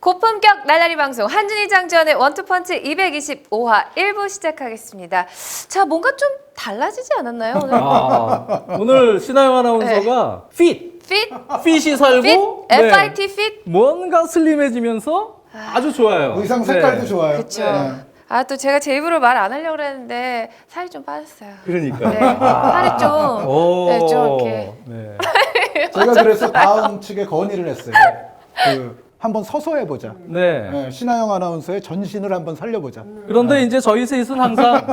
고품격 날라리 방송 한준희 장지원의 원투펀치 225화 1부 시작하겠습니다. 자, 뭔가 좀 달라지지 않았나요 오늘? 오늘 신하영 아나운서가 핏! 핏이 살고 핏? FIT 핏? 뭔가 슬림해지면서 아주 좋아요. 의상 색깔도 좋아요. 그렇죠. 네. 아, 또 제가 제 입으로 말 안 하려고 그랬는데 살이 좀 빠졌어요. 그러니까. 네, 살이 좀, 네, 좀 이렇게. 네. 제가 그래서 다음 측에 건의를 했어요. 한번 서서 해보자. 네. 네, 신하영 아나운서의 전신을 한번 살려보자. 그런데 이제 저희 셋은 항상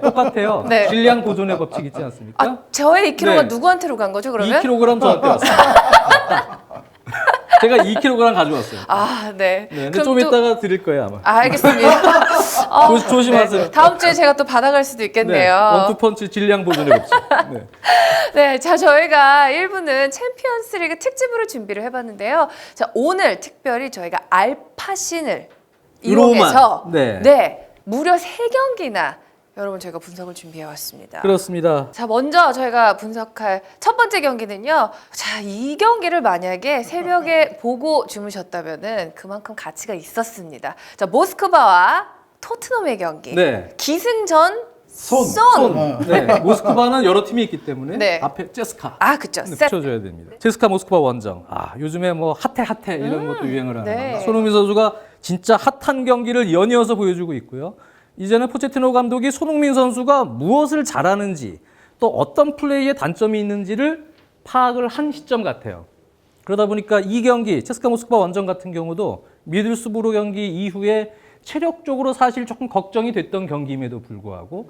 똑같아요. 네. 질량 보존의 법칙 있지 않습니까? 아, 저의 2kg가 네. 누구한테로 간 거죠, 그러면? 2kg 저한테 왔어요. 제가 2kg 가져왔어요. 아, 네. 네, 근데 그럼 좀 또- 이따가 드릴 거예요, 아마. 아, 알겠습니다. 조심하세요. 네. 다음 주에 제가 또 받아갈 수도 있겠네요. 원투펀치 질량 보존의 법칙. 네. 네, 자, 저희가 1부는 챔피언스 리그 특집으로 준비를 해봤는데요. 자, 오늘 특별히 저희가 알파신을 이용해서 네. 무려 3경기나 여러분 저희가 분석을 준비해왔습니다. 그렇습니다. 자, 먼저 저희가 분석할 첫 번째 경기는요. 자, 이 경기를 만약에 새벽에 보고 주무셨다면은 그만큼 가치가 있었습니다. 자, 모스크바와 토트넘의 경기. 네. 기승전 손. 네. 모스크바는 여러 팀이 있기 때문에 네. 앞에 제스카. 아, 그쵸. 세트. 붙여줘야 됩니다. 제스카 모스크바 원정. 요즘에 뭐 핫해 이런 것도 유행을 하는 네. 손흥민 선수가 진짜 핫한 경기를 연이어서 보여주고 있고요. 이제는 포체티노 감독이 손흥민 선수가 무엇을 잘하는지 또 어떤 플레이에 단점이 있는지를 파악을 한 시점 같아요. 그러다 보니까 이 경기 체스카 모스크바 원정 같은 경우도 미들스부르 경기 이후에 체력적으로 사실 조금 걱정이 됐던 경기임에도 불구하고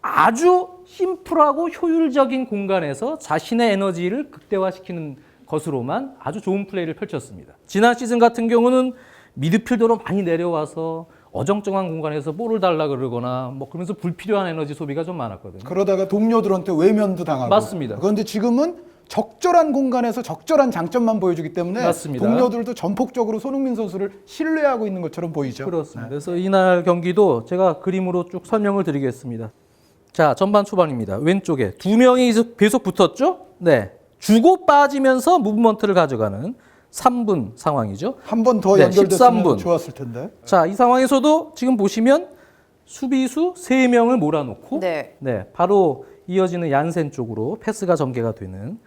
아주 심플하고 효율적인 공간에서 자신의 에너지를 극대화시키는 것으로만 아주 좋은 플레이를 펼쳤습니다. 지난 시즌 같은 경우는 미드필더로 많이 내려와서 어정쩡한 공간에서 볼을 달라 그러거나 뭐 그러면서 불필요한 에너지 소비가 좀 많았거든요. 그러다가 동료들한테 외면도 당하고. 맞습니다. 그런데 지금은 적절한 공간에서 적절한 장점만 보여주기 때문에 맞습니다. 동료들도 전폭적으로 손흥민 선수를 신뢰하고 있는 것처럼 보이죠. 그렇습니다. 그래서 이날 경기도 제가 그림으로 쭉 설명을 드리겠습니다. 자, 전반 초반입니다. 왼쪽에 2명이 계속 붙었죠? 네. 주고 빠지면서 무브먼트를 가져가는 3분 상황이죠. 한 번 더 네, 연결됐으면 13분. 좋았을 텐데. 자, 이 상황에서도 지금 보시면 수비수 3명을 몰아놓고 네. 바로 이어지는 얀센 쪽으로 패스가 전개가 되는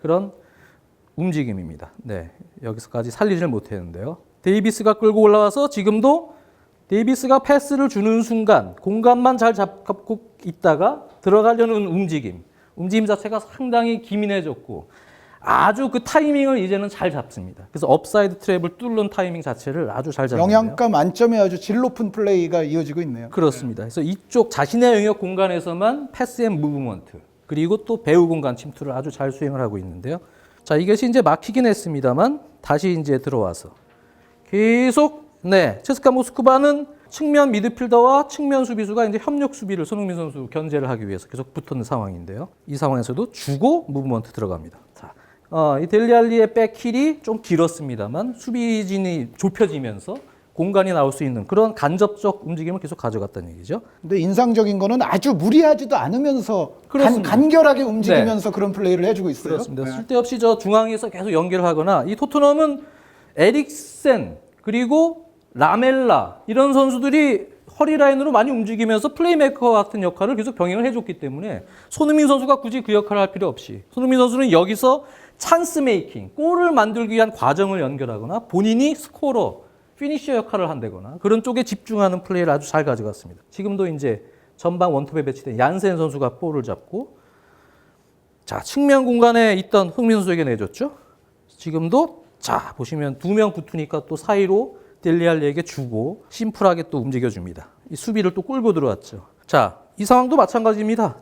그런 움직임입니다. 여기서까지 살리지를 못했는데요. 데이비스가 끌고 올라와서 지금도 데이비스가 패스를 주는 순간 공간만 잘 잡고 있다가 들어가려는 움직임 자체가 상당히 기민해졌고 아주 그 타이밍을 이제는 잘 잡습니다. 그래서 업사이드 트랩을 뚫는 타이밍 자체를 아주 잘 잡는데요. 영양가 만점의 아주 질 높은 플레이가 이어지고 있네요. 그렇습니다. 그래서 이쪽 자신의 영역 공간에서만 패스 앤 무브먼트 그리고 또 배우 공간 침투를 아주 잘 수행을 하고 있는데요. 자, 이것이 이제 막히긴 했습니다만 다시 이제 들어와서 계속 체스카 모스크바는 측면 미드필더와 측면 수비수가 이제 협력 수비를 손흥민 선수 견제를 하기 위해서 계속 붙는 상황인데요. 이 상황에서도 주고 무브먼트 들어갑니다. 자, 이 델리알리의 백힐이 좀 길었습니다만 수비진이 좁혀지면서 공간이 나올 수 있는 그런 간접적 움직임을 계속 가져갔다는 얘기죠. 근데 인상적인 거는 아주 무리하지도 않으면서 그렇습니다. 간결하게 움직이면서 그런 플레이를 해주고 있어요. 그렇습니다. 쓸데없이 저 중앙에서 계속 연결을 하거나 이 토트넘은 에릭센 그리고 라멜라 이런 선수들이 허리 라인으로 많이 움직이면서 플레이메이커 같은 역할을 계속 병행을 해줬기 때문에 손흥민 선수가 굳이 그 역할을 할 필요 없이 손흥민 선수는 여기서 찬스 메이킹, 골을 만들기 위한 과정을 연결하거나 본인이 스코러, 피니셔 역할을 한다거나 그런 쪽에 집중하는 플레이를 아주 잘 가져갔습니다. 지금도 이제 전방 원톱에 배치된 얀센 선수가 볼을 잡고 자, 측면 공간에 있던 흥민 선수에게 내줬죠. 지금도 자, 보시면 2명 붙으니까 또 사이로 델리알리에게 주고 심플하게 또 움직여줍니다. 이 수비를 또 끌고 들어왔죠. 자, 이 상황도 마찬가지입니다.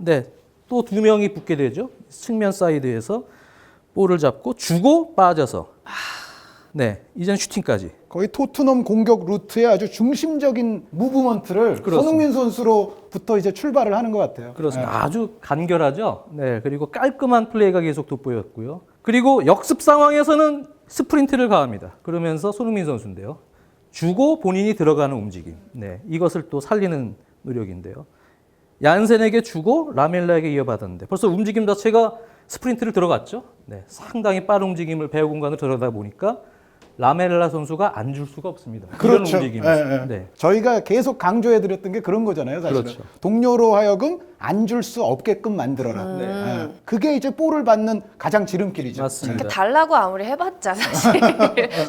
또 2명이 붙게 되죠. 측면 사이드에서 볼을 잡고 주고 빠져서 이젠 슈팅까지. 거의 토트넘 공격 루트의 아주 중심적인 무브먼트를 그렇습니다. 손흥민 선수로부터 이제 출발을 하는 것 같아요. 그렇습니다. 아주 간결하죠. 그리고 깔끔한 플레이가 계속 돋보였고요. 그리고 역습 상황에서는 스프린트를 가합니다. 그러면서 손흥민 선수인데요. 주고 본인이 들어가는 움직임. 이것을 또 살리는 노력인데요. 얀센에게 주고 라멜라에게 이어받았는데 벌써 움직임 자체가 스프린트를 들어갔죠. 상당히 빠른 움직임을 배우 공간을 들어가다 보니까 라멜라 선수가 안 줄 수가 없습니다. 그렇죠. 이런 움직임에서. 예, 예. 네. 저희가 계속 강조해드렸던 게 그런 거잖아요, 사실은. 그렇죠. 동료로 하여금 안 줄 수 없게끔 만들어라. 예. 그게 이제 볼을 받는 가장 지름길이죠. 맞습니다. 이렇게 달라고 아무리 해봤자 사실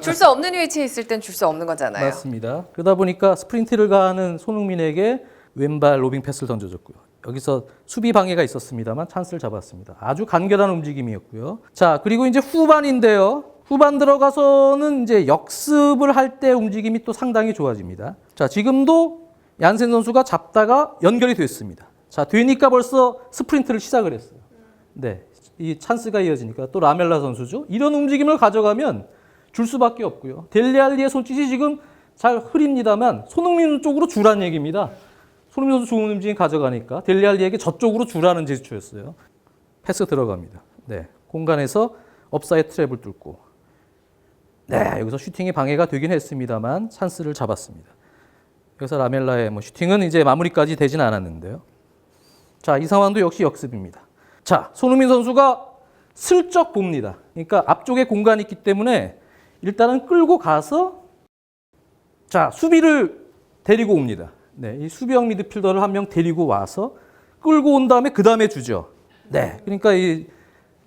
줄 수 없는 위치에 있을 땐 줄 수 없는 거잖아요. 맞습니다. 그러다 보니까 스프린트를 가하는 손흥민에게 왼발 로빙 패스를 던져줬고요. 여기서 수비 방해가 있었습니다만 찬스를 잡았습니다. 아주 간결한 움직임이었고요. 자, 그리고 이제 후반인데요. 후반 들어가서는 이제 역습을 할 때 움직임이 또 상당히 좋아집니다. 자, 지금도 얀센 선수가 잡다가 연결이 됐습니다. 자, 되니까 벌써 스프린트를 시작을 했어요. 네, 이 찬스가 이어지니까 또 라멜라 선수죠. 이런 움직임을 가져가면 줄 수밖에 없고요. 델리알리의 손짓이 지금 잘 흐립니다만 손흥민 쪽으로 주란 얘기입니다. 손흥민 선수 좋은 움직임 가져가니까 델리알리에게 저쪽으로 주라는 제스처였어요. 패스 들어갑니다. 네, 공간에서 업사이드 트랩을 뚫고 네, 여기서 슈팅이 방해가 되긴 했습니다만 찬스를 잡았습니다. 그래서 라멜라의 슈팅은 이제 마무리까지 되진 않았는데요. 자, 이 상황도 역시 역습입니다. 자, 손흥민 선수가 슬쩍 봅니다. 그러니까 앞쪽에 공간이 있기 때문에 일단은 끌고 가서 자, 수비를 데리고 옵니다. 네, 이 수비형 미드필더를 한 명 데리고 와서 끌고 온 다음에 그 다음에 주죠. 네, 그러니까 이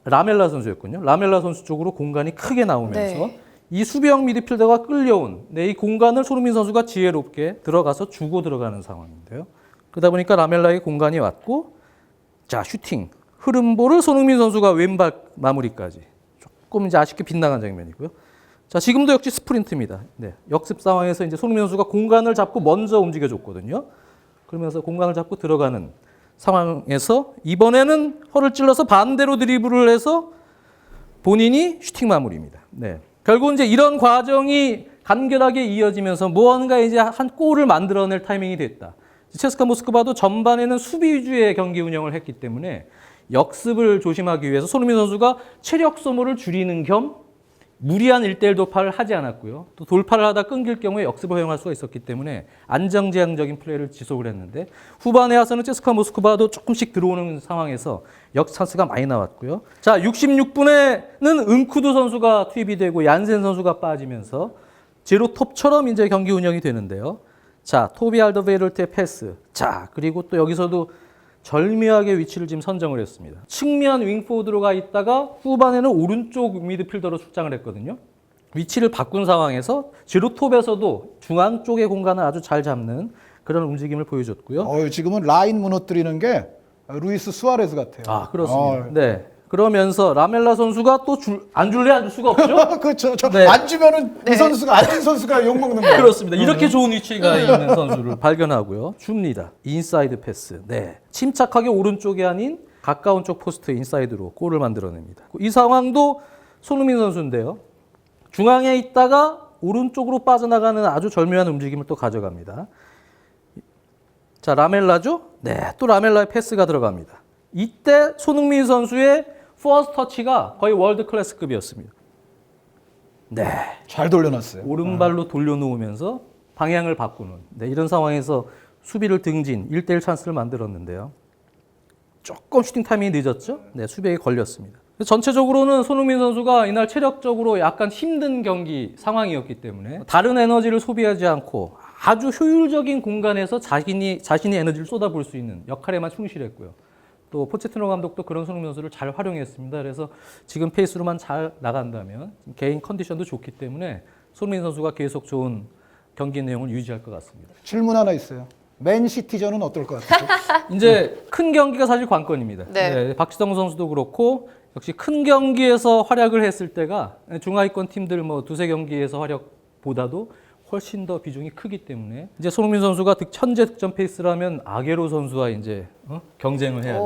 라멜라 선수였군요. 라멜라 선수 쪽으로 공간이 크게 나오면서 네. 이 수비형 미드필더가 끌려온 이 공간을 손흥민 선수가 지혜롭게 들어가서 주고 들어가는 상황인데요. 그러다 보니까 라멜라의 공간이 왔고 자, 슈팅. 흐름볼을 손흥민 선수가 왼발 마무리까지. 조금 이제 아쉽게 빗나간 장면이고요. 자, 지금도 역시 스프린트입니다. 네, 역습 상황에서 이제 손흥민 선수가 공간을 잡고 먼저 움직여줬거든요. 그러면서 공간을 잡고 들어가는 상황에서 이번에는 허를 찔러서 반대로 드리블을 해서 본인이 슈팅 마무리입니다. 네. 결국은 이제 이런 과정이 간결하게 이어지면서 무언가 이제 한 골을 만들어낼 타이밍이 됐다. 체스카 모스크바도 전반에는 수비 위주의 경기 운영을 했기 때문에 역습을 조심하기 위해서 손흥민 선수가 체력 소모를 줄이는 겸 무리한 1대1 돌파를 하지 않았고요. 또 돌파를 하다 끊길 경우에 역습을 허용할 수가 있었기 때문에 안정지향적인 플레이를 지속을 했는데 후반에 와서는 체스카 모스크바도 조금씩 들어오는 상황에서 역찬스가 많이 나왔고요. 자, 66분에는 은쿠두 선수가 투입이 되고 얀센 선수가 빠지면서 제로톱처럼 이제 경기 운영이 되는데요. 자, 토비 알더베이럴트의 패스. 자, 그리고 또 여기서도 절묘하게 위치를 지금 선정을 했습니다. 측면 윙포드로 가 있다가 후반에는 오른쪽 미드필더로 출장을 했거든요. 위치를 바꾼 상황에서 제로톱에서도 중앙 쪽의 공간을 아주 잘 잡는 그런 움직임을 보여줬고요. 지금은 라인 무너뜨리는 게 루이스 수아레스 같아요. 아, 그렇습니다. 네. 그러면서 라멜라 선수가 또 안 줄래 안 줄 수가 없죠? 그렇죠. 네. 안 주면은 이 선수가 앉은 선수가 욕 먹는 거예요. 그렇습니다. 이렇게 좋은 위치가 있는 선수를 발견하고요. 줍니다. 인사이드 패스. 네. 침착하게 오른쪽이 아닌 가까운 쪽 포스트 인사이드로 골을 만들어냅니다. 이 상황도 손흥민 선수인데요. 중앙에 있다가 오른쪽으로 빠져나가는 아주 절묘한 움직임을 또 가져갑니다. 자, 라멜라죠? 네. 또 라멜라의 패스가 들어갑니다. 이때 손흥민 선수의 퍼스트 터치가 거의 월드 클래스급이었습니다. 네. 잘 돌려놨어요. 오른발로 돌려놓으면서 방향을 바꾸는 이런 상황에서 수비를 등진 1대1 찬스를 만들었는데요. 조금 슈팅 타이밍이 늦었죠? 네, 수비에 걸렸습니다. 전체적으로는 손흥민 선수가 이날 체력적으로 약간 힘든 경기 상황이었기 때문에 다른 에너지를 소비하지 않고 아주 효율적인 공간에서 자신의 에너지를 쏟아볼 수 있는 역할에만 충실했고요. 또 포체티노 감독도 그런 손흥민 선수를 잘 활용했습니다. 그래서 지금 페이스로만 잘 나간다면 개인 컨디션도 좋기 때문에 손흥민 선수가 계속 좋은 경기 내용을 유지할 것 같습니다. 질문 하나 있어요. 맨시티전은 어떨 것 같아요? 이제 큰 경기가 사실 관건입니다. 네. 박지성 선수도 그렇고 역시 큰 경기에서 활약을 했을 때가 중하위권 팀들 두세 경기에서 활약보다도 훨씬 더 비중이 크기 때문에 이제 손흥민 선수가 현재 득점 페이스라면 아게로 선수와 이제 경쟁을 해야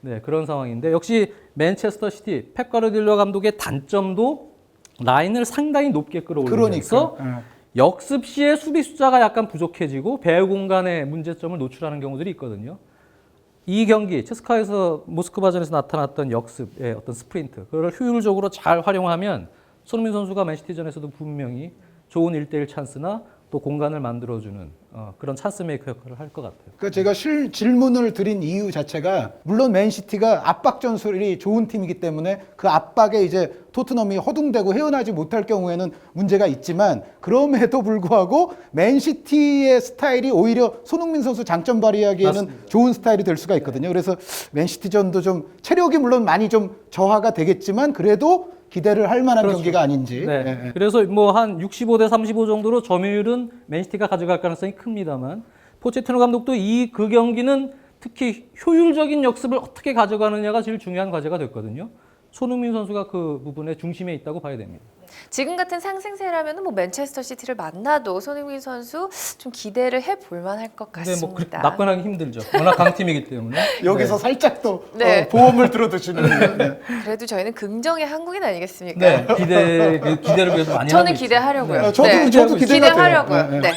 되는 그런 상황인데 역시 맨체스터 시티 펩 가르디올라 감독의 단점도 라인을 상당히 높게 끌어올리면서 역습 시에 수비 숫자가 약간 부족해지고 배후 공간에 문제점을 노출하는 경우들이 있거든요. 이 경기 체스카에서 모스크바전에서 나타났던 역습의 어떤 스프린트 그걸 효율적으로 잘 활용하면 손흥민 선수가 맨시티전에서도 분명히 좋은 1대1 찬스나 또 공간을 만들어주는 그런 찬스 메이커 역할을 할 것 같아요. 그러니까 제가 질문을 드린 이유 자체가 물론 맨시티가 압박 전술이 좋은 팀이기 때문에 그 압박에 이제 토트넘이 허둥대고 헤어나지 못할 경우에는 문제가 있지만 그럼에도 불구하고 맨시티의 스타일이 오히려 손흥민 선수 장점 발휘하기에는 맞습니다. 좋은 스타일이 될 수가 있거든요. 그래서 맨시티전도 좀 체력이 물론 많이 좀 저하가 되겠지만 그래도 기대를 할 만한 그렇죠. 경기가 아닌지. 네. 예, 예. 그래서 뭐 한 65대 35 정도로 점유율은 맨시티가 가져갈 가능성이 큽니다만 포체티노 감독도 그 경기는 특히 효율적인 역습을 어떻게 가져가느냐가 제일 중요한 과제가 됐거든요. 손흥민 선수가 그 부분의 중심에 있다고 봐야 됩니다. 지금 같은 상승세라면 뭐 맨체스터 시티를 만나도 손흥민 선수 좀 기대를 해볼 만할 것 근데 뭐 같습니다. 낙관하기 힘들죠. 워낙 강팀이기 때문에. 여기서 살짝 또 네. 보험을 들어두시는. 네. 그래도 저희는 긍정의 한국인 아니겠습니까? 네, 기대를 그래도 많이 저는 하고 있죠. 기대하려고요. 네, 저도 저도 기대가 기대하려고요. 돼요. 네.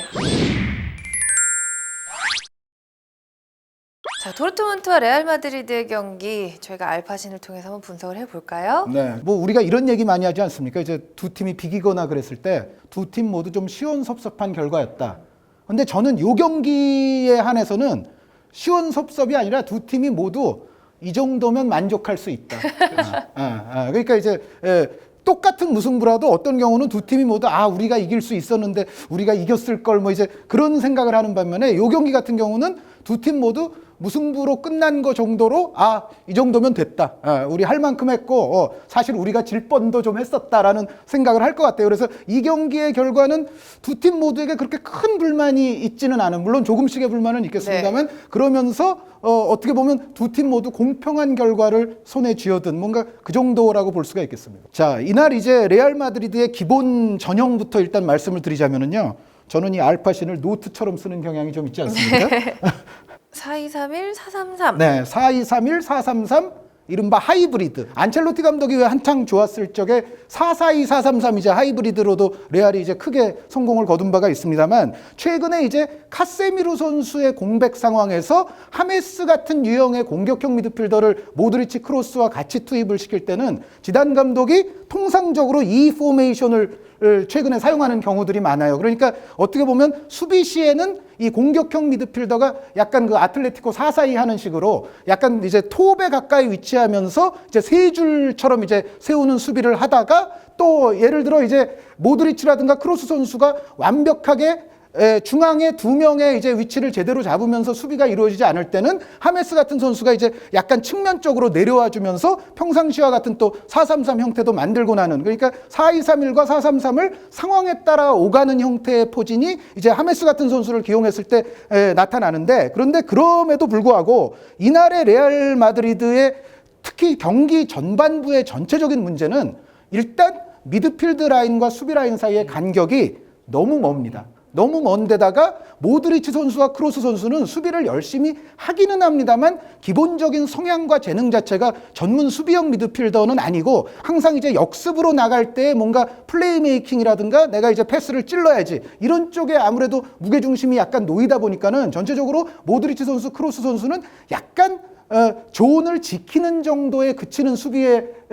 자, 도르트문트와 레알 마드리드의 경기 저희가 알파신을 통해서 한번 분석을 해볼까요? 네. 뭐 우리가 이런 얘기 많이 하지 않습니까? 이제 두 팀이 비기거나 그랬을 때 두 팀 모두 좀 시원섭섭한 결과였다. 근데 저는 요 경기에 한해서는 시원섭섭이 아니라 두 팀이 모두 이 정도면 만족할 수 있다. 그러니까 이제 똑같은 무승부라도 어떤 경우는 두 팀이 모두 우리가 이길 수 있었는데 우리가 이겼을 걸 뭐 이제 그런 생각을 하는 반면에 요 경기 같은 경우는 두 팀 모두 무승부로 끝난 거 정도로 이 정도면 됐다. 우리 할 만큼 했고 사실 우리가 질 뻔도 좀 했었다라는 생각을 할 것 같아요. 그래서 이 경기의 결과는 두 팀 모두에게 그렇게 큰 불만이 있지는 않은 물론 조금씩의 불만은 있겠습니다만 그러면서 어떻게 보면 두 팀 모두 공평한 결과를 손에 쥐어든 뭔가 그 정도라고 볼 수가 있겠습니다. 자, 이날 이제 레알 마드리드의 기본 전형부터 일단 말씀을 드리자면은요. 저는 이 알파신을 노트처럼 쓰는 경향이 좀 있지 않습니까? 4231, 433. 네, 4231, 433 이른바 하이브리드. 안첼로티 감독이 한창 좋았을 적에 442, 433 이제 하이브리드로도 레알이 이제 크게 성공을 거둔 바가 있습니다만 최근에 이제 카세미루 선수의 공백 상황에서 하메스 같은 유형의 공격형 미드필더를 모드리치 크로스와 같이 투입을 시킬 때는 지단 감독이 통상적으로 이 포메이션을 최근에 사용하는 경우들이 많아요. 그러니까 어떻게 보면 수비 시에는 이 공격형 미드필더가 약간 그 아틀레티코 4-4-2 하는 식으로 약간 이제 톱에 가까이 위치하면서 이제 세 줄처럼 이제 세우는 수비를 하다가 또 예를 들어 이제 모드리치라든가 크로스 선수가 완벽하게 중앙에 두 명의 이제 위치를 제대로 잡으면서 수비가 이루어지지 않을 때는 하메스 같은 선수가 이제 약간 측면적으로 내려와 주면서 평상시와 같은 또 4-3-3 형태도 만들고 나는 그러니까 4-2-3-1과 4-3-3을 상황에 따라 오가는 형태의 포진이 이제 하메스 같은 선수를 기용했을 때 나타나는데 그런데 그럼에도 불구하고 이날의 레알 마드리드의 특히 경기 전반부의 전체적인 문제는 일단 미드필드 라인과 수비 라인 사이의 간격이 너무 멉니다. 너무 먼 데다가 모드리치 선수와 크로스 선수는 수비를 열심히 하기는 합니다만 기본적인 성향과 재능 자체가 전문 수비형 미드필더는 아니고 항상 이제 역습으로 나갈 때 뭔가 플레이메이킹이라든가 내가 이제 패스를 찔러야지 이런 쪽에 아무래도 무게중심이 약간 놓이다 보니까는 전체적으로 모드리치 선수, 크로스 선수는 약간 존을 지키는 정도에 그치는 수비의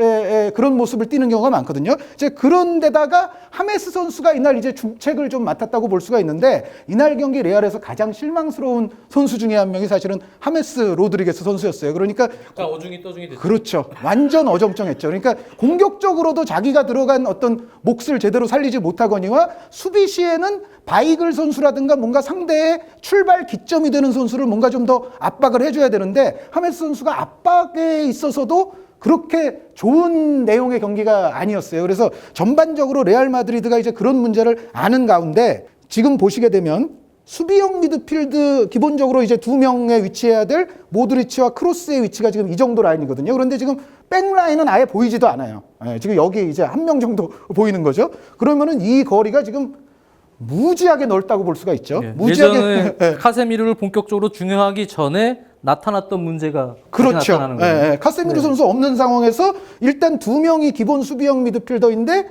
그런 모습을 띠는 경우가 많거든요. 이제 그런 데다가 하메스 선수가 이날 이제 중책을 좀 맡았다고 볼 수가 있는데 이날 경기 레알에서 가장 실망스러운 선수 중에 한 명이 사실은 하메스 로드리게스 선수였어요. 그러니까 어중이 떠중이 됐죠. 그렇죠. 완전 어정쩡했죠. 그러니까 공격적으로도 자기가 들어간 어떤 몫을 제대로 살리지 못하거니와 수비 시에는 바이글 선수라든가 뭔가 상대의 출발 기점이 되는 선수를 뭔가 좀 더 압박을 해줘야 되는데 하메스 선수가 압박에 있어서도 그렇게 좋은 내용의 경기가 아니었어요. 그래서 전반적으로 레알 마드리드가 이제 그런 문제를 아는 가운데 지금 보시게 되면 수비형 미드필드 기본적으로 이제 두 명에 위치해야 될 모드리치와 크로스의 위치가 지금 이 정도 라인이거든요. 그런데 지금 백 라인은 아예 보이지도 않아요. 지금 여기 이제 한 명 정도 보이는 거죠. 그러면은 이 거리가 지금 무지하게 넓다고 볼 수가 있죠. 예전에 카세미르를 본격적으로 중요하기 전에 나타났던 문제가 그렇죠. 나타나는 거예요. 카세미르 선수 없는 상황에서 일단 두 명이 기본 수비형 미드필더인데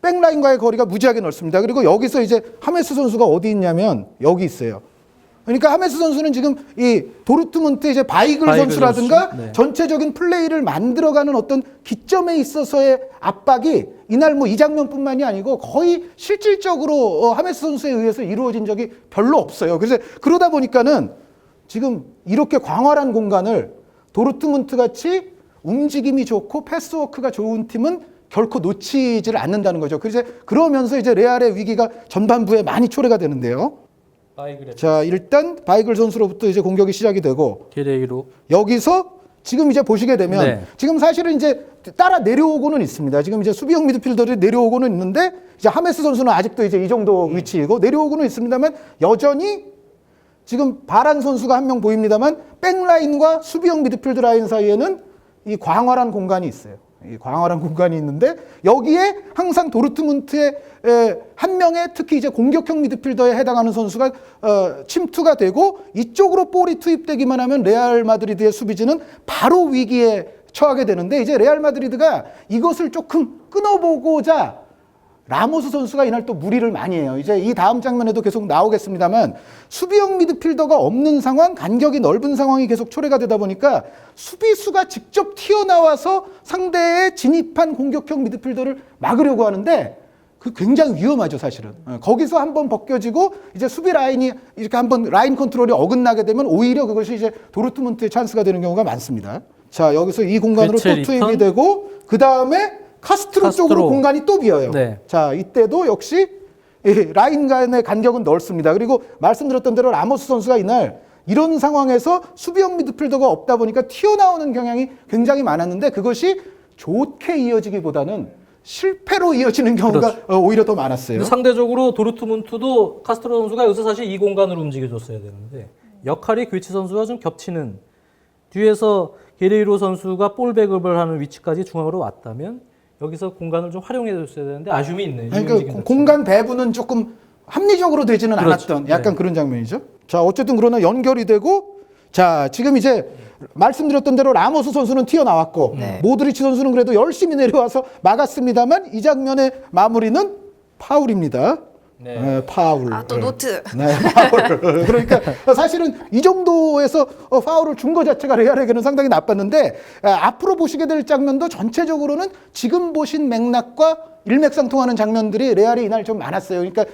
백라인과의 거리가 무지하게 넓습니다. 그리고 여기서 이제 하메스 선수가 어디 있냐면 여기 있어요. 그러니까 하메스 선수는 지금 이 도르트문트 이제 바이글 선수라든가 선수. 네. 전체적인 플레이를 만들어가는 어떤 기점에 있어서의 압박이 이날 뭐 이 장면뿐만이 아니고 거의 실질적으로 하메스 선수에 의해서 이루어진 적이 별로 없어요. 그래서 그러다 보니까는 지금 이렇게 광활한 공간을 도르트문트 같이 움직임이 좋고 패스워크가 좋은 팀은 결코 놓치지를 않는다는 거죠. 그래서 그러면서 이제 레알의 위기가 전반부에 많이 초래가 되는데요. 자, 일단 바이글 선수로부터 이제 공격이 시작이 되고 게레이로. 여기서 지금 이제 보시게 되면 네. 지금 사실은 이제 따라 내려오고는 있습니다. 지금 이제 수비형 미드필더들이 내려오고는 있는데 이제 하메스 선수는 아직도 이제 이 정도 위치이고 내려오고는 있습니다만 여전히 지금 바란 선수가 한 명 보입니다만 백라인과 수비형 미드필드 라인 사이에는 이 광활한 공간이 있어요. 이 광활한 공간이 있는데 여기에 항상 도르트문트의 한 명의 특히 이제 공격형 미드필더에 해당하는 선수가 침투가 되고 이쪽으로 볼이 투입되기만 하면 레알 마드리드의 수비진은 바로 위기에 처하게 되는데 이제 레알 마드리드가 이것을 조금 끊어보고자 라모스 선수가 이날 또 무리를 많이 해요. 이제 이 다음 장면에도 계속 나오겠습니다만 수비형 미드필더가 없는 상황, 간격이 넓은 상황이 계속 초래가 되다 보니까 수비수가 직접 튀어나와서 상대의 진입한 공격형 미드필더를 막으려고 하는데 그 굉장히 위험하죠, 사실은. 거기서 한번 벗겨지고 이제 수비 라인이 이렇게 한번 라인 컨트롤이 어긋나게 되면 오히려 그것이 이제 도르트문트의 찬스가 되는 경우가 많습니다. 자, 여기서 이 공간으로 또 투입이 되고 그 다음에 카스트로 쪽으로 공간이 또 비어요. 네. 자, 이때도 역시 라인 간의 간격은 넓습니다. 그리고 말씀드렸던 대로 라모스 선수가 이날 이런 상황에서 수비형 미드필더가 없다 보니까 튀어나오는 경향이 굉장히 많았는데 그것이 좋게 이어지기보다는 실패로 이어지는 경우가 그렇죠. 오히려 더 많았어요. 상대적으로 도르트문트도 카스트로 선수가 여기서 사실 이 공간으로 움직여줬어야 되는데 역할이 교체 선수와 좀 겹치는 뒤에서 게레이로 선수가 볼 백업을 하는 위치까지 중앙으로 왔다면 여기서 공간을 좀 활용해 줬어야 되는데 아쉬움이 있네요. 그러니까 공간 배분은 조금 합리적으로 되지는 그렇죠. 않았던 약간 네. 그런 장면이죠. 자, 어쨌든 그러나 연결이 되고 자, 지금 이제 말씀드렸던 대로 라모스 선수는 튀어나왔고 네. 모드리치 선수는 그래도 열심히 내려와서 막았습니다만 이 장면의 마무리는 파울입니다. 네. 파울. 아, 또 노트. 네, 파울. 그러니까 사실은 이 정도에서 파울을 준 것 자체가 레알에게는 상당히 나빴는데 앞으로 보시게 될 장면도 전체적으로는 지금 보신 맥락과 일맥상통하는 장면들이 레알이 이날 좀 많았어요. 그러니까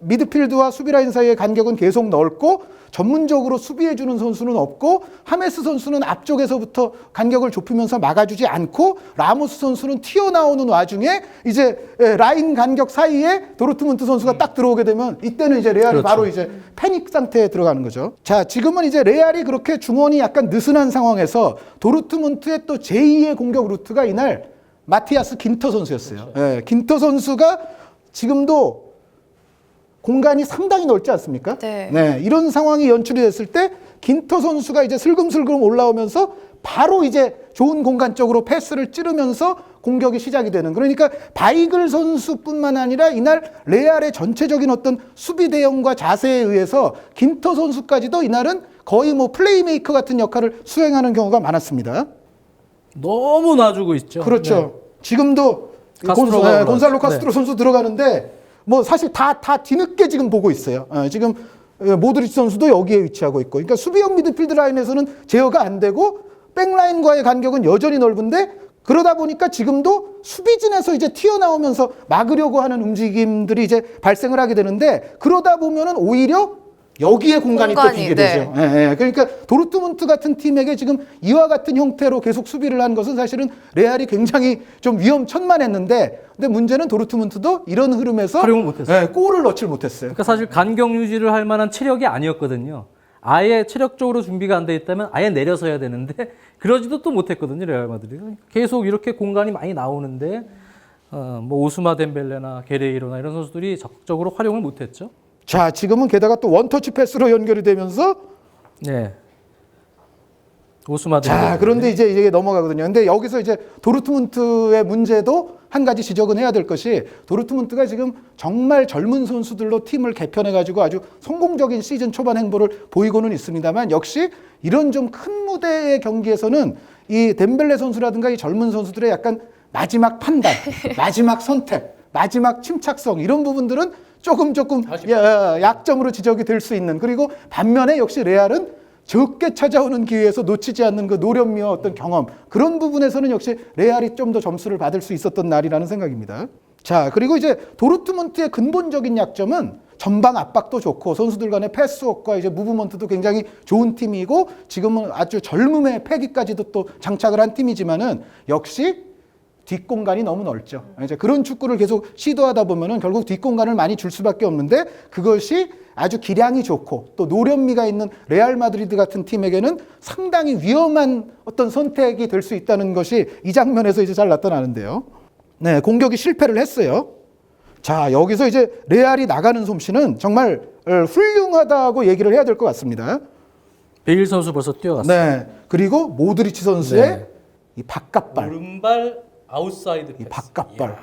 미드필드와 수비 라인 사이의 간격은 계속 넓고 전문적으로 수비해주는 선수는 없고 하메스 선수는 앞쪽에서부터 간격을 좁히면서 막아주지 않고 라모스 선수는 튀어나오는 와중에 이제 라인 간격 사이에 도르트문트 선수가 딱 들어오게 되면 이때는 이제 레알이 그렇죠. 바로 이제 패닉 상태에 들어가는 거죠. 자, 지금은 이제 레알이 그렇게 중원이 약간 느슨한 상황에서 도르트문트의 또 제2의 공격 루트가 이날 마티아스 긴터 선수였어요. 예, 긴터 선수가 지금도 공간이 상당히 넓지 않습니까? 네. 이런 상황이 연출이 됐을 때 긴터 선수가 이제 슬금슬금 올라오면서 바로 이제 좋은 공간 쪽으로 패스를 찌르면서 공격이 시작이 되는. 그러니까 바이글 선수뿐만 아니라 이날 레알의 전체적인 어떤 수비 대응과 자세에 의해서 긴터 선수까지도 이날은 거의 뭐 플레이메이커 같은 역할을 수행하는 경우가 많았습니다. 너무 놔주고 있죠. 그렇죠. 네. 지금도 카스트로가 곤살로 카스트로 선수 들어가는데 뭐 사실 다 뒤늦게 지금 보고 있어요. 지금 모드리치 선수도 여기에 위치하고 있고, 그러니까 수비형 미드필드 라인에서는 제어가 안 되고 백라인과의 간격은 여전히 넓은데 그러다 보니까 지금도 수비진에서 이제 튀어나오면서 막으려고 하는 움직임들이 이제 발생을 하게 되는데 그러다 보면은 오히려 여기에 공간이 또 비게 되죠. 예. 그러니까 도르트문트 같은 팀에게 지금 이와 같은 형태로 계속 수비를 한 것은 사실은 레알이 굉장히 좀 위험천만했는데 근데 문제는 도르트문트도 이런 흐름에서 활용을 못했어요. 골을 넣질 못했어요. 그러니까 사실 간격 유지를 할 만한 체력이 아니었거든요. 아예 체력적으로 준비가 안 돼 있다면 아예 내려서야 되는데 그러지도 또 못했거든요. 레알 마드리드. 계속 이렇게 공간이 많이 나오는데 뭐 오스마 덴벨레나 게레이로나 이런 선수들이 적극적으로 활용을 못했죠. 자, 지금은 게다가 또 원터치 패스로 연결이 되면서 네. 오스마 덴벨레. 자, 그런데 이제 이게 넘어가거든요. 근데 여기서 이제 도르트문트의 문제도 한 가지 지적은 해야 될 것이 도르트문트가 지금 정말 젊은 선수들로 팀을 개편해가지고 아주 성공적인 시즌 초반 행보를 보이고는 있습니다만 역시 이런 좀 큰 무대의 경기에서는 이 덴벨레 선수라든가 이 젊은 선수들의 약간 마지막 판단, 마지막 선택, 마지막 침착성 이런 부분들은 조금 약점으로 지적이 될 수 있는, 그리고 반면에 역시 레알은 적게 찾아오는 기회에서 놓치지 않는 그 노련미와 어떤 경험, 그런 부분에서는 역시 레알이 좀 더 점수를 받을 수 있었던 날이라는 생각입니다. 자, 그리고 이제 도르트문트의 근본적인 약점은 전방 압박도 좋고 선수들 간의 패스워크와 이제 무브먼트도 굉장히 좋은 팀이고 지금은 아주 젊음의 패기까지도 또 장착을 한 팀이지만은 역시 뒷공간이 너무 넓죠. 이제 그런 축구를 계속 시도하다 보면은 결국 뒷공간을 많이 줄 수밖에 없는데, 그것이 아주 기량이 좋고 또 노련미가 있는 레알 마드리드 같은 팀에게는 상당히 위험한 어떤 선택이 될 수 있다는 것이 이 장면에서 이제 잘 나타나는데요. 네, 공격이 실패를 했어요. 자, 여기서 이제 레알이 나가는 솜씨는 정말 훌륭하다고 얘기를 해야 될 것 같습니다. 베일 선수 벌써 뛰어갔어요. 네, 그리고 모드리치 선수의 네. 이 바깥발, 오른발 아웃사이드 이 패스. 바깥발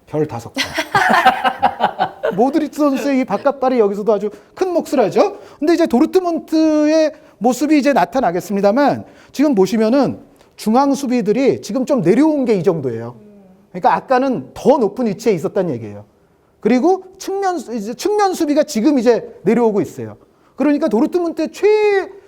별 5개. 모드리치 선수의 이 바깥발이 여기서도 아주 큰 몫을 하죠. 근데 이제 도르트문트의 모습이 이제 나타나겠습니다만, 지금 보시면은 중앙 수비들이 지금 좀 내려온 게 이 정도예요. 그러니까 아까는 더 높은 위치에 있었다는 얘기예요. 그리고 측면 수비가 지금 이제 내려오고 있어요. 그러니까 도르트문트의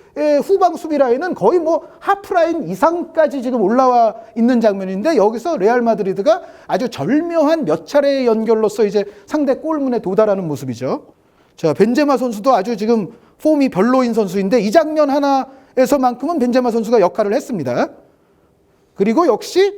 후방 수비 라인은 거의 뭐 하프라인 이상까지 지금 올라와 있는 장면인데, 여기서 레알 마드리드가 아주 절묘한 몇 차례의 연결로서 이제 상대 골문에 도달하는 모습이죠. 자, 벤제마 선수도 아주 지금 폼이 별로인 선수인데 이 장면 하나에서만큼은 벤제마 선수가 역할을 했습니다. 그리고 역시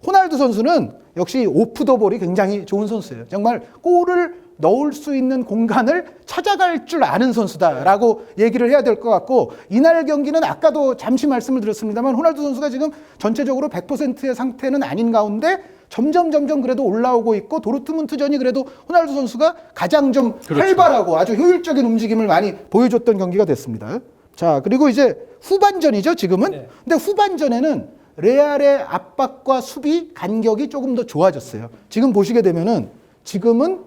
호날두 선수는 역시 오프 더 볼이 굉장히 좋은 선수예요. 정말 골을 넣을 수 있는 공간을 찾아갈 줄 아는 선수다라고 얘기를 해야 될 것 같고, 이날 경기는 아까도 잠시 말씀을 드렸습니다만 호날두 선수가 지금 전체적으로 100%의 상태는 아닌 가운데 점점 그래도 올라오고 있고, 도르트문트전이 그래도 호날두 선수가 가장 좀 활발하고 아주 효율적인 움직임을 많이 보여줬던 경기가 됐습니다. 자, 그리고 이제 후반전이죠, 지금은. 네. 근데 후반전에는 레알의 압박과 수비 간격이 조금 더 좋아졌어요. 지금 보시게 되면은 지금은,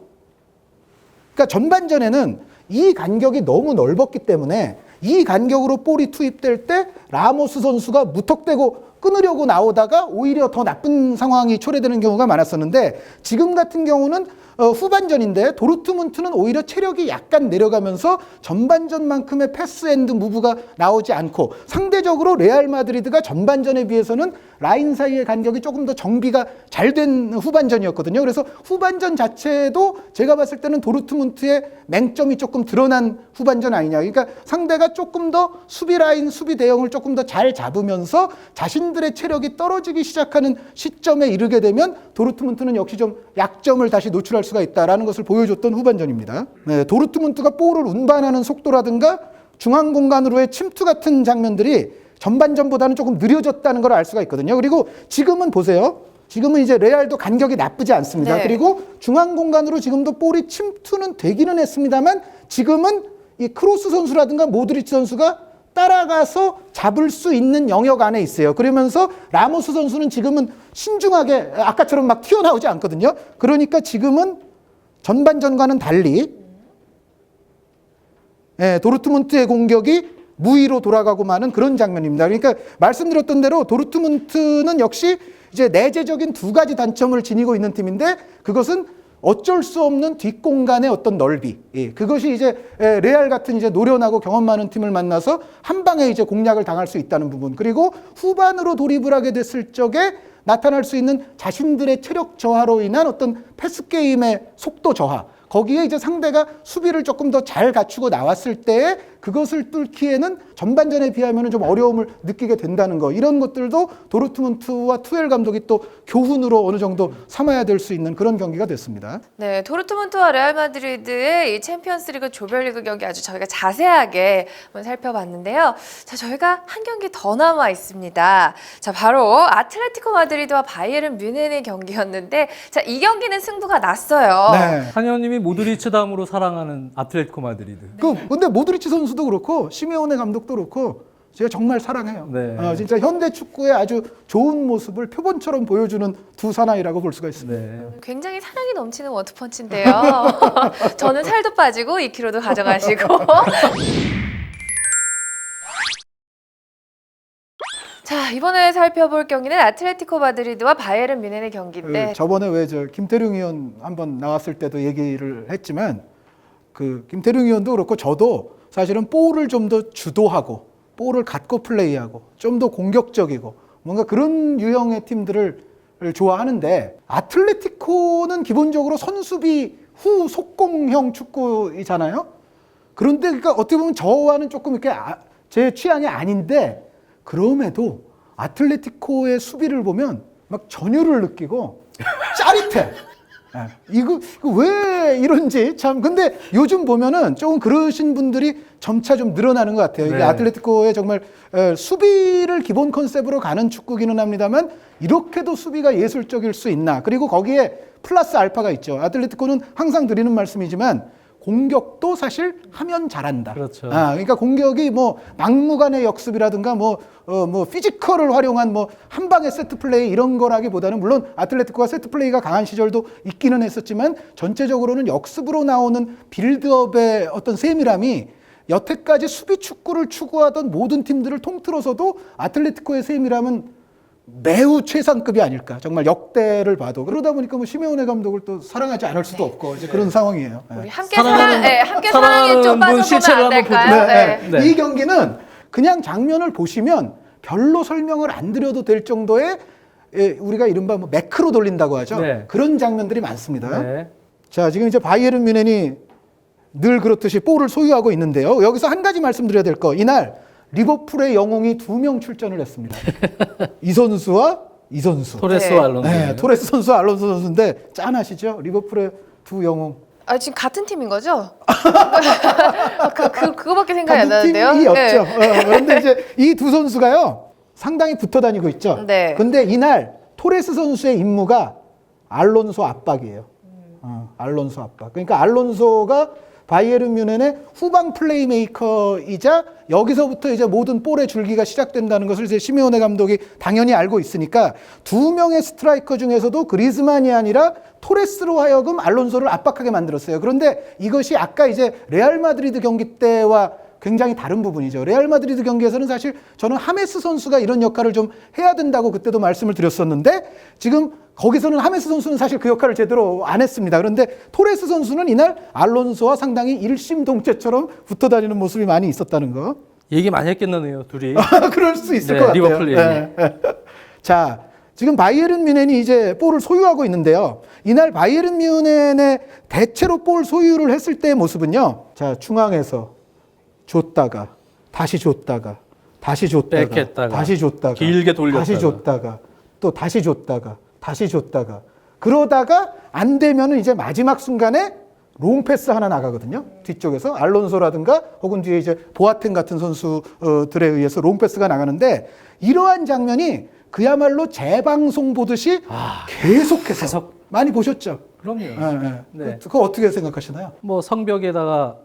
그러니까 전반전에는 이 간격이 너무 넓었기 때문에 이 간격으로 볼이 투입될 때 라모스 선수가 무턱대고 끊으려고 나오다가 오히려 더 나쁜 상황이 초래되는 경우가 많았었는데, 지금 같은 경우는 후반전인데 도르트문트는 오히려 체력이 약간 내려가면서 전반전만큼의 패스 앤드 무브가 나오지 않고, 상대적으로 레알 마드리드가 전반전에 비해서는 라인 사이의 간격이 조금 더 정비가 잘 된 후반전이었거든요. 그래서 후반전 자체도 제가 봤을 때는 도르트문트의 맹점이 조금 드러난 후반전 아니냐. 그러니까 상대가 조금 더 수비 라인, 수비 대형을 조금 더 잘 잡으면서 자신들의 체력이 떨어지기 시작하는 시점에 이르게 되면 도르트문트는 역시 좀 약점을 다시 노출할 수가 있다라는 것을 보여줬던 후반전입니다. 네, 도르트문트가 볼을 운반하는 속도라든가 중앙 공간으로의 침투 같은 장면들이 전반전보다는 조금 느려졌다는 걸 알 수가 있거든요. 그리고 지금은 보세요. 지금은 이제 레알도 간격이 나쁘지 않습니다. 네. 그리고 중앙 공간으로 지금도 볼이 침투는 되기는 했습니다만, 지금은 이 크로스 선수라든가 모드리치 선수가 따라가서 잡을 수 있는 영역 안에 있어요. 그러면서 라모스 선수는 지금은 신중하게 아까처럼 막 튀어나오지 않거든요. 그러니까 지금은 전반전과는 달리 도르트문트의 공격이 무위로 돌아가고 마는 그런 장면입니다. 그러니까 말씀드렸던 대로 도르트문트는 역시 이제 내재적인 두 가지 단점을 지니고 있는 팀인데, 그것은 어쩔 수 없는 뒷공간의 어떤 넓이. 그것이 이제 레알 같은 이제 노련하고 경험 많은 팀을 만나서 한 방에 이제 공략을 당할 수 있다는 부분. 그리고 후반으로 돌입을 하게 됐을 적에 나타날 수 있는 자신들의 체력 저하로 인한 어떤 패스 게임의 속도 저하. 거기에 이제 상대가 수비를 조금 더 잘 갖추고 나왔을 때 그것을 뚫기에는 전반전에 비하면 좀 어려움을 느끼게 된다는 거, 이런 것들도 도르트문트와 투엘 감독이 또 교훈으로 어느 정도 삼아야 될 수 있는 그런 경기가 됐습니다. 네, 도르트문트와 레알 마드리드의 이 챔피언스리그 조별리그 경기 아주 저희가 자세하게 한번 살펴봤는데요. 자, 저희가 한 경기 더 남아 있습니다. 자, 바로 아틀레티코 마드리드와 바이에른 뮌헨의 경기였는데, 자, 이 경기는 승부가 났어요. 네. 한현님이 모드리치 다음으로 사랑하는 아틀레티코 마드리드. 근데 모드리치 선수도 그렇고 시메오네 감독도 그렇고 제가 정말 사랑해요. 네. 진짜 현대 축구의 아주 좋은 모습을 표본처럼 보여주는 두 사나이라고 볼 수가 있습니다. 네. 굉장히 사랑이 넘치는 원투펀치인데요. 저는 살도 빠지고 2kg도 가져가시고. 자, 이번에 살펴볼 경기는 아틀레티코 마드리드와 바이에른 뮌헨의 경기인데 저번에 왜 저 김태룡 의원 한번 나왔을 때도 얘기를 했지만 그 김태룡 의원도 그렇고 저도 사실은 볼을 좀 더 주도하고 볼을 갖고 플레이하고 좀 더 공격적이고 뭔가 그런 유형의 팀들을 좋아하는데 아틀레티코는 기본적으로 선수비 후 속공형 축구이잖아요. 그런데 그러니까 어떻게 보면 저와는 조금 이렇게 제 취향이 아닌데 그럼에도 아틀레티코의 수비를 보면 막 전율을 느끼고 짜릿해. 이거 왜 이런지 참. 근데 요즘 보면은 조금 그러신 분들이 점차 좀 늘어나는 것 같아요. 이게 네. 아틀레티코의 정말 수비를 기본 컨셉으로 가는 축구기는 합니다만 이렇게도 수비가 예술적일 수 있나. 그리고 거기에 플러스 알파가 있죠. 아틀레티코는 항상 드리는 말씀이지만 공격도 사실 하면 잘한다. 그렇죠. 그러니까 공격이 뭐 막무가내 역습이라든가 뭐 피지컬을 활용한 뭐 한 방의 세트 플레이 이런 거라기보다는 물론 아틀레티코가 세트 플레이가 강한 시절도 있기는 했었지만 전체적으로는 역습으로 나오는 빌드업의 어떤 세밀함이 여태까지 수비 축구를 추구하던 모든 팀들을 통틀어서도 아틀레티코의 세밀함은 매우 최상급이 아닐까. 정말 역대를 봐도 그러다 보니까 뭐 시메오네 감독을 또 사랑하지 않을 수도 없고 이제 그런 상황이에요. 우리 함께 사랑에 좀 사랑하는 분 빠져보면 실체를 안 한번 될까요? 보죠. 네. 이 경기는 그냥 장면을 보시면 별로 설명을 안 드려도 될 정도의 우리가 이른바 뭐 매크로 돌린다고 하죠. 네. 그런 장면들이 많습니다. 네. 자, 지금 이제 바이에른 뮌헨이 늘 그렇듯이 볼을 소유하고 있는데요. 여기서 한 가지 말씀드려야 될 거. 이날 리버풀의 영웅이 2명 출전을 했습니다. 이 선수와 이 선수. 토레스와 네. 알론소. 네, 토레스 선수와 알론소 선수인데 짠하시죠? 리버풀의 두 영웅. 아, 지금 같은 팀인 거죠? 그거밖에 생각이 안 같은 나는데요. 팀이 네. 없죠. 그런데 이제 이 두 선수가요 상당히 붙어 다니고 있죠. 네. 근데 이날 토레스 선수의 임무가 알론소 압박이에요. 알론소 압박. 그러니까 알론소가 바이에른 뮌헨의 후방 플레이메이커이자 여기서부터 이제 모든 볼의 줄기가 시작된다는 것을 이제 시메오네 감독이 당연히 알고 있으니까 두 명의 스트라이커 중에서도 그리즈만이 아니라 토레스로 하여금 알론소를 압박하게 만들었어요. 그런데 이것이 아까 이제 레알 마드리드 경기 때와 굉장히 다른 부분이죠. 레알 마드리드 경기에서는 사실 저는 하메스 선수가 이런 역할을 좀 해야 된다고 그때도 말씀을 드렸었는데 지금 거기서는 하메스 선수는 사실 그 역할을 제대로 안 했습니다. 그런데 토레스 선수는 이날 알론소와 상당히 일심동체처럼 붙어 다니는 모습이 많이 있었다는 거. 얘기 많이 했겠네요, 둘이. 그럴 수 있을 네, 것 같아요. 리버풀 얘기. 자, 지금 바이에른 뮌헨이 이제 볼을 소유하고 있는데요. 이날 바이에른 뮌헨의 대체로 볼 소유를 했을 때의 모습은요. 자, 중앙에서 줬다가 다시 줬다가 다시 줬다가 뺏겼다가, 다시 줬다가 길게 돌렸다가, 다시 줬다가 또 다시 줬다가 다시 줬다가 그러다가 안 되면은 이제 마지막 순간에 롱 패스 하나 나가거든요. 뒤쪽에서 알론소라든가 혹은 뒤에 이제 보아텐 같은 선수들에 의해서 롱 패스가 나가는데 이러한 장면이 그야말로 재방송 보듯이 계속해서 많이 보셨죠? 그럼요. 네. 그거 어떻게 생각하시나요? 뭐 성벽에다가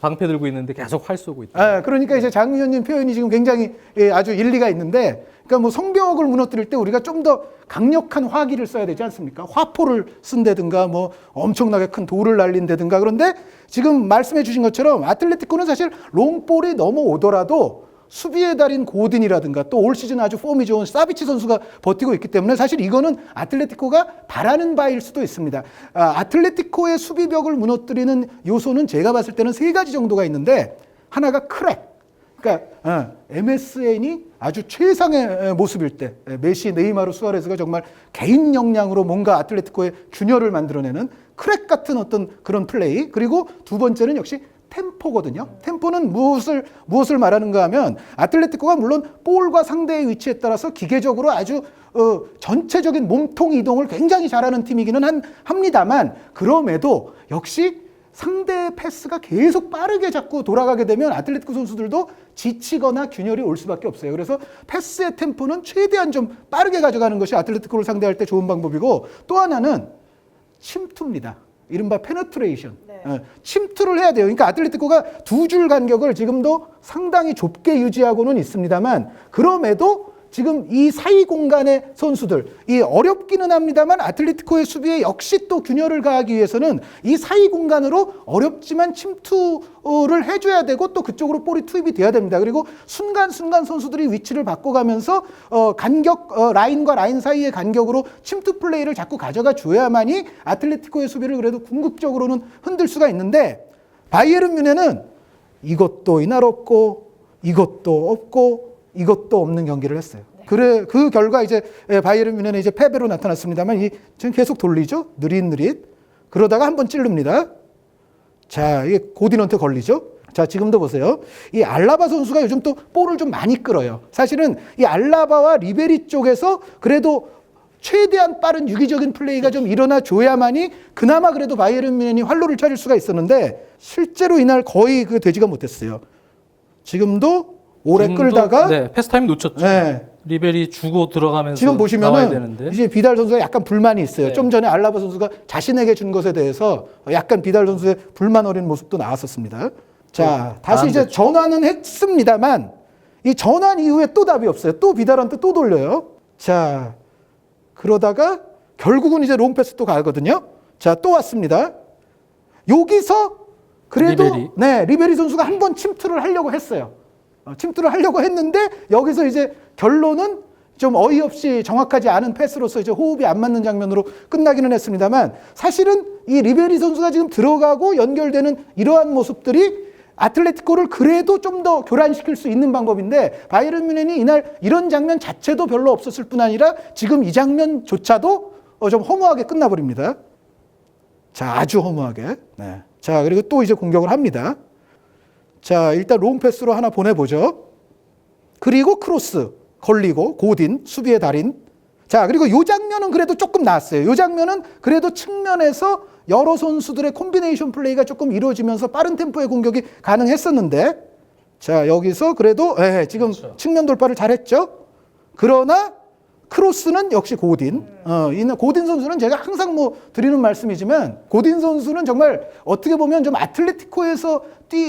방패 들고 있는데 계속 활 쏘고 있다. 그러니까 이제 장 의원님 표현이 지금 굉장히 아주 일리가 있는데, 그러니까 뭐 성벽을 무너뜨릴 때 우리가 좀 더 강력한 화기를 써야 되지 않습니까? 화포를 쓴다든가 뭐 엄청나게 큰 돌을 날린다든가. 그런데 지금 말씀해 주신 것처럼 아틀레티코는 사실 롱볼이 넘어오더라도 수비의 달인 고딘이라든가 또 올 시즌 아주 폼이 좋은 사비치 선수가 버티고 있기 때문에 사실 이거는 아틀레티코가 바라는 바일 수도 있습니다. 아틀레티코의 수비벽을 무너뜨리는 요소는 제가 봤을 때는 세 가지 정도가 있는데, 하나가 크랙. 그러니까 MSN이 아주 최상의 모습일 때 메시, 네이마르, 수아레스가 정말 개인 역량으로 뭔가 아틀레티코의 균열을 만들어내는 크랙 같은 어떤 그런 플레이. 그리고 두 번째는 역시 템포거든요. 템포는 무엇을 말하는가 하면 아틀레티코가 물론 볼과 상대의 위치에 따라서 기계적으로 아주 전체적인 몸통 이동을 굉장히 잘하는 팀이기는 합니다만, 그럼에도 역시 상대의 패스가 계속 빠르게 자꾸 돌아가게 되면 아틀레티코 선수들도 지치거나 균열이 올 수밖에 없어요. 그래서 패스의 템포는 최대한 좀 빠르게 가져가는 것이 아틀레티코를 상대할 때 좋은 방법이고, 또 하나는 침투입니다. 이른바 페네트레이션. 침투를 해야 돼요. 그러니까 아틀레티코가 두 줄 간격을 지금도 상당히 좁게 유지하고는 있습니다만, 그럼에도 지금 이 사이 공간의 선수들, 이 어렵기는 합니다만 아틀레티코의 수비에 역시 또 균열을 가하기 위해서는 이 사이 공간으로 어렵지만 침투를 해줘야 되고 또 그쪽으로 볼이 투입이 돼야 됩니다. 그리고 순간순간 선수들이 위치를 바꿔가면서 라인과 라인 사이의 간격으로 침투 플레이를 자꾸 가져가 줘야만이 아틀레티코의 수비를 그래도 궁극적으로는 흔들 수가 있는데, 바이에른 뮌헨은 이것도 이날 없고 이것도 없고 이것도 없는 경기를 했어요. 그래, 그 결과 이제 바이에른 뮌헨은 이제 패배로 나타났습니다만 지금 계속 돌리죠. 느릿느릿. 그러다가 한번 찌릅니다. 자, 이게 고딘한테 걸리죠. 자, 지금도 보세요. 이 알라바 선수가 요즘 또 볼을 좀 많이 끌어요. 사실은 이 알라바와 리베리 쪽에서 그래도 최대한 빠른 유기적인 플레이가 좀 일어나 줘야만이 그나마 그래도 바이에른 뮌헨이 활로를 찾을 수가 있었는데 실제로 이날 거의 되지가 못했어요. 지금도 오래 끌다가 패스 타임 놓쳤죠. 네. 리베리 주고 들어가면서 지금 나와야 보시면은 되는데. 이제 비달 선수가 약간 불만이 있어요. 네. 좀 전에 알라바 선수가 자신에게 준 것에 대해서 약간 비달 선수의 불만 어린 모습도 나왔었습니다. 자, 다시 이제 전환은 했습니다만 이 전환 이후에 또 답이 없어요. 또 비달한테 또 돌려요. 자, 그러다가 결국은 이제 롱패스 또 가거든요. 자, 또 왔습니다. 여기서 그래도 리베리 선수가 한 번 침투를 하려고 했어요. 침투를 하려고 했는데 여기서 이제 결론은 좀 어이없이 정확하지 않은 패스로서 이제 호흡이 안 맞는 장면으로 끝나기는 했습니다만, 사실은 이 리베리 선수가 지금 들어가고 연결되는 이러한 모습들이 아틀레티코를 그래도 좀 더 교란시킬 수 있는 방법인데, 바이에른 뮌헨이 이날 이런 장면 자체도 별로 없었을 뿐 아니라 지금 이 장면조차도 좀 허무하게 끝나버립니다. 자, 아주 허무하게. 네. 자, 그리고 또 이제 공격을 합니다. 자, 일단 롱패스로 하나 보내보죠. 그리고 크로스 걸리고 고딘 수비의 달인. 자, 그리고 이 장면은 그래도 조금 나았어요. 이 장면은 그래도 측면에서 여러 선수들의 콤비네이션 플레이가 조금 이루어지면서 빠른 템포의 공격이 가능했었는데, 자, 여기서 그래도 지금 그렇죠. 측면 돌파를 잘했죠. 그러나 크로스는 역시 고딘. 고딘 선수는 제가 항상 드리는 말씀이지만, 고딘 선수는 정말 어떻게 보면 좀 아틀레티코에서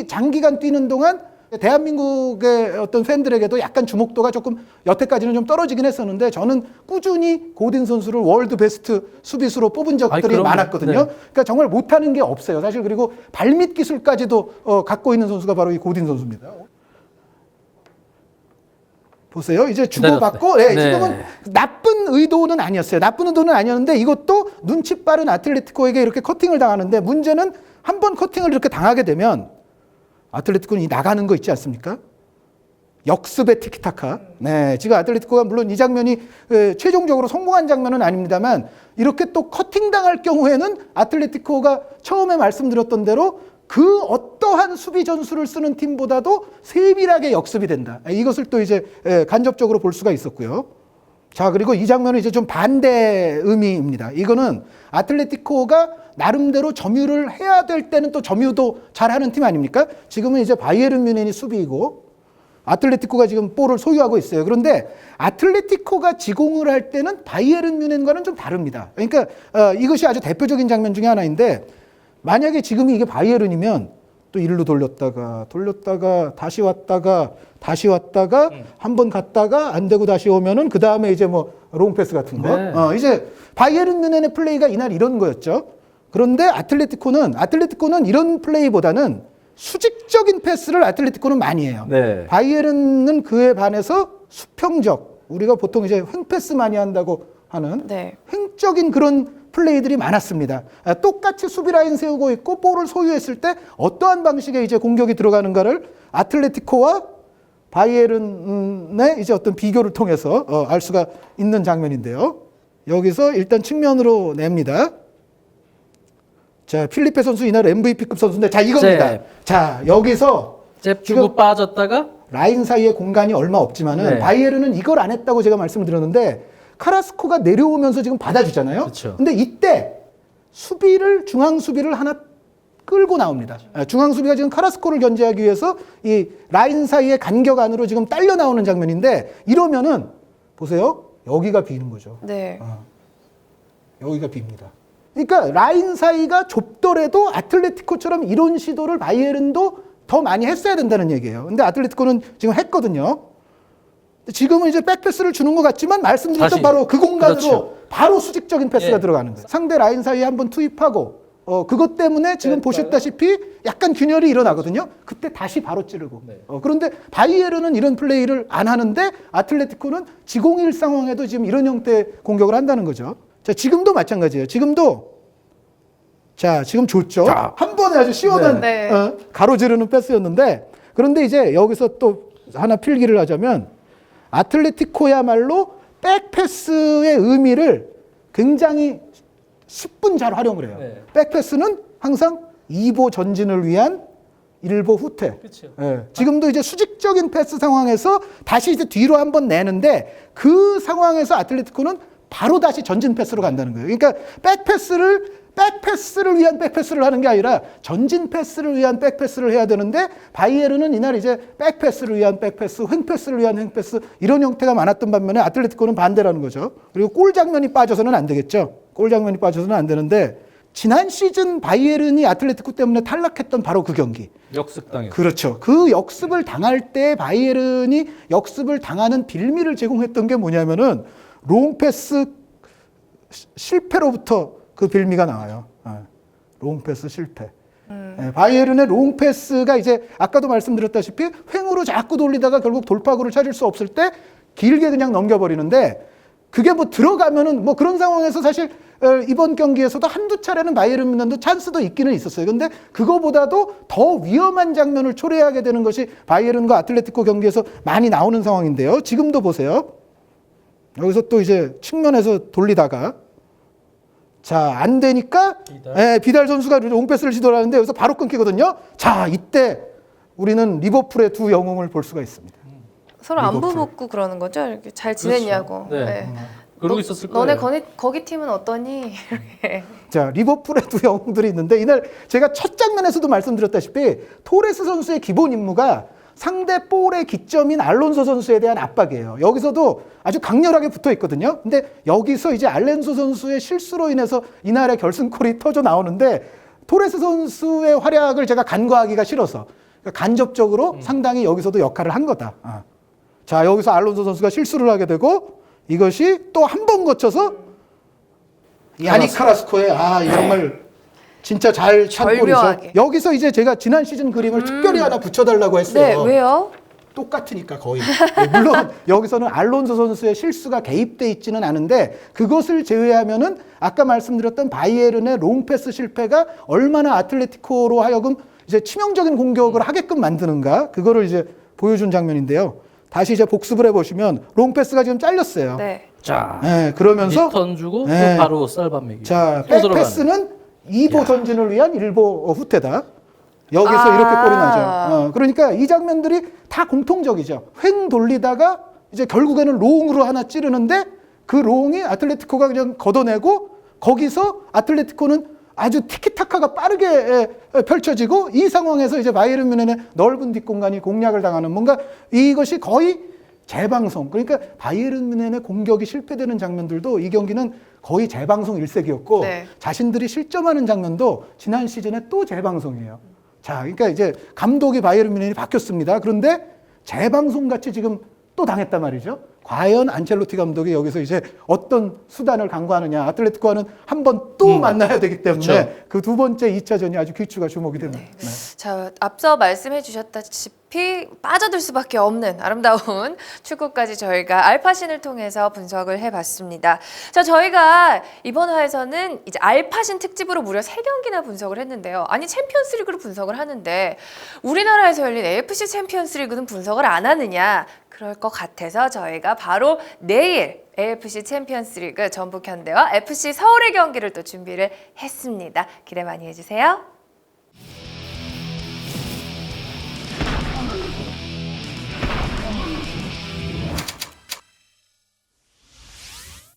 장기간 뛰는 동안 대한민국의 어떤 팬들에게도 약간 주목도가 조금 여태까지는 좀 떨어지긴 했었는데, 저는 꾸준히 고딘 선수를 월드 베스트 수비수로 뽑은 적들이 많았거든요. 네. 그러니까 정말 못하는 게 없어요. 사실 그리고 발밑 기술까지도 갖고 있는 선수가 바로 이 고딘 선수입니다. 보세요. 이제 주고받고, 지금은 나쁜 의도는 아니었어요. 나쁜 의도는 아니었는데 이것도 눈치 빠른 아틀레티코에게 이렇게 커팅을 당하는데, 문제는 한 번 커팅을 이렇게 당하게 되면 아틀레티코는 이 나가는 거 있지 않습니까? 역습의 티키타카. 네, 지금 아틀레티코가 물론 이 장면이 최종적으로 성공한 장면은 아닙니다만, 이렇게 또 커팅 당할 경우에는 아틀레티코가 처음에 말씀드렸던 대로 그 어떠한 수비 전술을 쓰는 팀보다도 세밀하게 역습이 된다. 이것을 또 이제 간접적으로 볼 수가 있었고요. 자, 그리고 이 장면은 이제 좀 반대 의미입니다. 이거는 아틀레티코가 나름대로 점유를 해야 될 때는 또 점유도 잘하는 팀 아닙니까? 지금은 이제 바이에른 뮌헨이 수비이고 아틀레티코가 지금 볼을 소유하고 있어요. 그런데 아틀레티코가 지공을 할 때는 바이에른 뮌헨과는 좀 다릅니다. 그러니까 이것이 아주 대표적인 장면 중에 하나인데, 만약에 지금이 이게 바이에른이면 또 일로 돌렸다가 다시 왔다가 한 번 갔다가 안 되고 다시 오면은 그 다음에 이제 롱패스 같은 거. 네. 이제 바이에른 뮌헨의 플레이가 이날 이런 거였죠. 그런데 아틀레티코는 이런 플레이보다는 수직적인 패스를 아틀레티코는 많이 해요. 네. 바이에른은 그에 반해서 수평적, 우리가 보통 이제 횡패스 많이 한다고 하는 횡적인 그런 플레이들이 많았습니다. 똑같이 수비 라인 세우고 있고 볼을 소유했을 때 어떠한 방식의 이제 공격이 들어가는가를 아틀레티코와 바이에른의 이제 어떤 비교를 통해서 알 수가 있는 장면인데요. 여기서 일단 측면으로 냅니다. 자, 필리페 선수 이날 MVP급 선수인데, 자, 이겁니다. 자, 여기서 주고 빠졌다가 라인 사이에 공간이 얼마 없지만은 바이에른은 이걸 안 했다고 제가 말씀을 드렸는데, 카라스코가 내려오면서 지금 받아주잖아요. 그렇죠. 근데 이때 중앙 수비를 하나 끌고 나옵니다. 중앙 수비가 지금 카라스코를 견제하기 위해서 이 라인 사이의 간격 안으로 지금 딸려 나오는 장면인데, 이러면은 보세요. 여기가 비는 거죠. 네. 여기가 빕니다. 그러니까 라인 사이가 좁더라도 아틀레티코처럼 이런 시도를 바이에른도 더 많이 했어야 된다는 얘기예요. 근데 아틀레티코는 지금 했거든요. 지금은 이제 백패스를 주는 것 같지만 말씀드렸던 다시. 바로 그 공간으로 그렇죠. 바로 수직적인 패스가 예. 들어가는 거예요. 상대 라인 사이에 한번 투입하고 그것 때문에 지금 보셨다시피 약간 균열이 일어나거든요. 그때 다시 바로 찌르고. 네. 그런데 바이에른은 이런 플레이를 안 하는데 아틀레티코는 지공일 상황에도 지금 이런 형태의 공격을 한다는 거죠. 자, 지금도 마찬가지예요. 지금도 자, 지금 줬죠. 자. 한 번에 아주 시원한 네. 가로지르는 패스였는데 그런데 이제 여기서 또 하나 필기를 하자면 아틀레티코야말로 백패스의 의미를 굉장히 10분 잘 활용을 해요. 네. 백패스는 항상 2보 전진을 위한 1보 후퇴. 그렇죠. 예. 지금도 이제 수직적인 패스 상황에서 다시 이제 뒤로 한번 내는데 그 상황에서 아틀레티코는 바로 다시 전진 패스로 간다는 거예요. 그러니까 백패스를 위한 백패스를 하는 게 아니라 전진 패스를 위한 백패스를 해야 되는데 바이에른은 이날 이제 백패스를 위한 백패스, 횡패스를 위한 횡패스 이런 형태가 많았던 반면에 아틀레티코는 반대라는 거죠. 그리고 골 장면이 빠져서는 안 되겠죠. 골 장면이 빠져서는 안 되는데 지난 시즌 바이에른이 아틀레티코 때문에 탈락했던 바로 그 경기. 역습당했어요. 그렇죠. 그 역습을 당할 때 바이에른이 역습을 당하는 빌미를 제공했던 게 뭐냐면은 롱패스 실패로부터 그 빌미가 나와요. 롱패스 실패. 바이에른의 롱패스가 이제 아까도 말씀드렸다시피 횡으로 자꾸 돌리다가 결국 돌파구를 찾을 수 없을 때 길게 그냥 넘겨버리는데 그게 뭐 들어가면은 뭐 그런 상황에서 사실 이번 경기에서도 한두 차례는 바이에른 뮌헨도 찬스도 있기는 있었어요. 근데 그거보다도 더 위험한 장면을 초래하게 되는 것이 바이에른과 아틀레티코 경기에서 많이 나오는 상황인데요. 지금도 보세요. 여기서 또 이제 측면에서 돌리다가 자, 안 되니까 비달 선수가 롱패스를 시도를 하는데 여기서 바로 끊기거든요. 자, 이때 우리는 리버풀의 두 영웅을 볼 수가 있습니다. 서로 안부 리버풀. 묻고 그러는 거죠? 이렇게 잘 지냈냐고. 네. 네. 그러고 있었을 거예요. 너네 거기 팀은 어떠니? 이렇게. 자, 리버풀의 두 영웅들이 있는데 이날 제가 첫 장면에서도 말씀드렸다시피 토레스 선수의 기본 임무가 상대 볼의 기점인 알론소 선수에 대한 압박이에요. 여기서도 아주 강렬하게 붙어 있거든요. 근데 여기서 이제 알론소 선수의 실수로 인해서 이날의 결승골이 터져 나오는데 토레스 선수의 활약을 제가 간과하기가 싫어서 간접적으로 상당히 여기서도 역할을 한 거다. 자, 여기서 알론소 선수가 실수를 하게 되고 이것이 또 한 번 거쳐서 야닉 카라스코의 정말 진짜 잘 찬 골이죠. 절묘하게. 여기서 이제 제가 지난 시즌 그림을 특별히 하나 붙여달라고 했어요. 네, 왜요? 똑같으니까 거의. 물론 여기서는 알론소 선수의 실수가 개입돼 있지는 않은데 그것을 제외하면은 아까 말씀드렸던 바이에른의 롱패스 실패가 얼마나 아틀레티코로 하여금 이제 치명적인 공격을 하게끔 만드는가 그거를 이제 보여준 장면인데요. 다시 이제 복습을 해보시면 롱패스가 지금 잘렸어요. 네. 자, 그러면서 리턴 주고 네. 또 바로 쌀밥 먹이. 자, 또 들어가는. 백패스는 2보 전진을 위한 1보 후퇴다. 여기서 이렇게 골이 나죠. 그러니까 이 장면들이 다 공통적이죠. 횡 돌리다가 이제 결국에는 롱으로 하나 찌르는데 그 롱이 아틀레티코가 그냥 걷어내고 거기서 아틀레티코는 아주 티키타카가 빠르게 펼쳐지고 이 상황에서 이제 바이에른 뮌헨의 넓은 뒷공간이 공략을 당하는 뭔가 이것이 거의 재방송. 그러니까 바이에른 뮌헨의 공격이 실패되는 장면들도 이 경기는 거의 재방송 일색이었고 네. 자신들이 실점하는 장면도 지난 시즌에 또 재방송이에요. 자, 그러니까 이제 감독이 바이에른 뮌헨이 바뀌었습니다. 그런데 재방송 같이 지금 또 당했단 말이죠. 과연 안첼로티 감독이 여기서 이제 어떤 수단을 강구하느냐. 아틀레티코와는 한 번 또 만나야 되기 때문에 그렇죠. 그 두 번째 2차전이 아주 귀추가 주목이 됩니다. 네. 자, 앞서 말씀해 주셨다시피 빠져들 수밖에 없는 아름다운 축구까지 저희가 알파신을 통해서 분석을 해봤습니다. 자, 저희가 이번 화에서는 이제 알파신 특집으로 무려 3경기나 분석을 했는데요. 아니, 챔피언스리그로 분석을 하는데 우리나라에서 열린 AFC 챔피언스리그는 분석을 안 하느냐? 그럴 것 같아서 저희가 바로 내일 AFC 챔피언스리그 전북현대와 FC 서울의 경기를 또 준비를 했습니다. 기대 많이 해주세요.